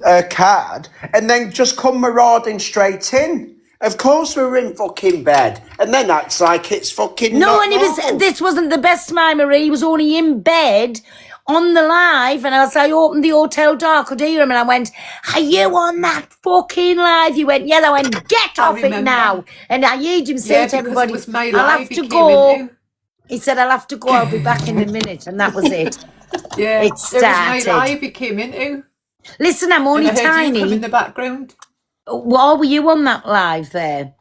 her card, and then just come marauding straight in. Of course we were in fucking bed. And then acts like it's fucking No, not and it was. normal. This wasn't the best, my Marie. He was only in bed on the live, and as I opened the hotel door, I could hear him, and I went, "Are you on that fucking live?" He went, "Yeah." I went, "Get off it remember. now!" And I heard him say Yeah, to because everybody, it was my "I'll live have he to came go." into. He said, "I'll have to go. I'll be back in a minute," and that was it. Yeah, It it was my started. live he came into. Listen, I'm only And I heard you come tiny. in the background. Why were you on that live there?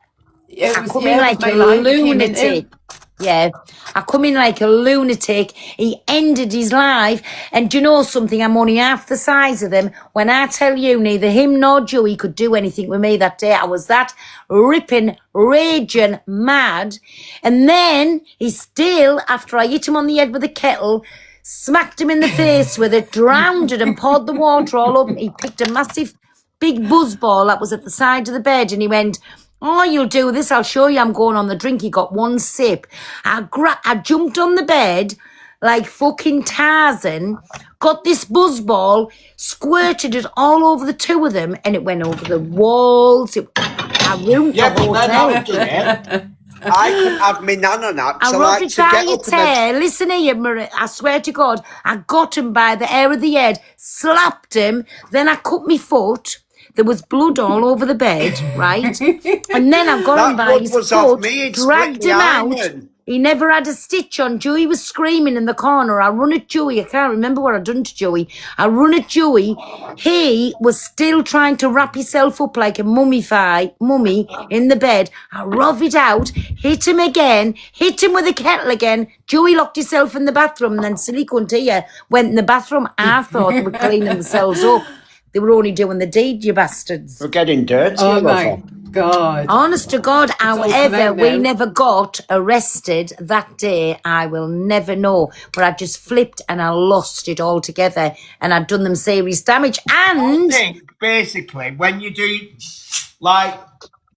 It I was, come yeah, in it like was my a live he came lunatic. into. Yeah, I come in like a lunatic. He ended his life. And do you know something? I'm only half the size of him. When I tell you, neither him nor Joey could do anything with me that day. I was that ripping, raging mad. And then he still, after I hit him on the head with a kettle, smacked him in the face with it, drowned it and poured the water all over him. He picked a massive big buzzball that was at the side of the bed and he went, "Oh, you'll do this. I'll show you. I'm going on the drink." He got one sip. I jumped on the bed like fucking Tarzan, got this buzzball, squirted it all over the two of them, and it went over the walls. I ruined the hotel. I can have my nana naps. I like to get up and listen here, Marie. I swear to God, I got him by the hair of the head, slapped him, then I cut my foot. There was blood all over the bed, right? And then I got him by his foot, dragged him out. He never had a stitch on. Joey was screaming in the corner. I run at Joey. I can't remember what I'd done to Joey. I run at Joey. He was still trying to wrap himself up like a mummy in the bed. I rub it out, hit him again, hit him with a kettle again. Joey locked himself in the bathroom and then silly cunt here went in the bathroom. I thought they were cleaning themselves up. They were only doing the deed, you bastards. We're getting dirty. Oh my God. Honest to God, however, we never got arrested that day, I will never know. But I just flipped and I lost it altogether. And I'd done them serious damage. And I think, basically, when you do, like,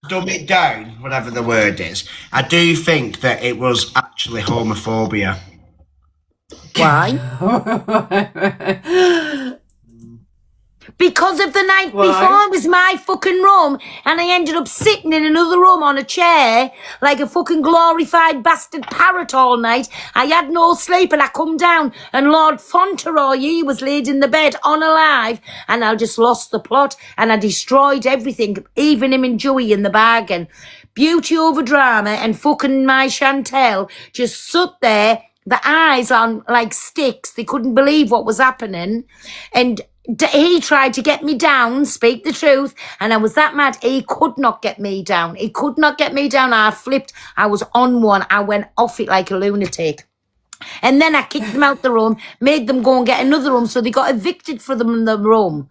dumb it down, whatever the word is, I do think that it was actually homophobia. Why? Because of the night before, it was my fucking room, and I ended up sitting in another room on a chair like a fucking glorified bastard parrot all night. I had no sleep, and I come down, and Lord Fauntleroy, he was laid in the bed unalive, and I just lost the plot, and I destroyed everything, even him and Joey in the bargain. Beauty over drama, and fucking my Chantel just stood there, the eyes on like sticks. They couldn't believe what was happening, and he tried to get me down, speak the truth, and I was that mad. He could not get me down. He could not get me down. I flipped. I was on one. I went off it like a lunatic. And then I kicked them out the room, made them go and get another room, so they got evicted for them in the room.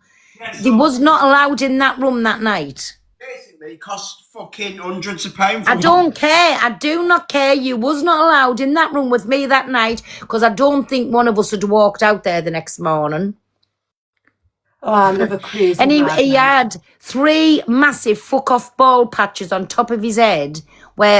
They was not allowed in that room that night. Basically, it cost fucking hundreds of pounds. I don't care. I do not care. You was not allowed in that room with me that night because I don't think one of us had walked out there the next morning. Oh, I love a crazy. And he had 3 massive fuck off ball patches on top of his head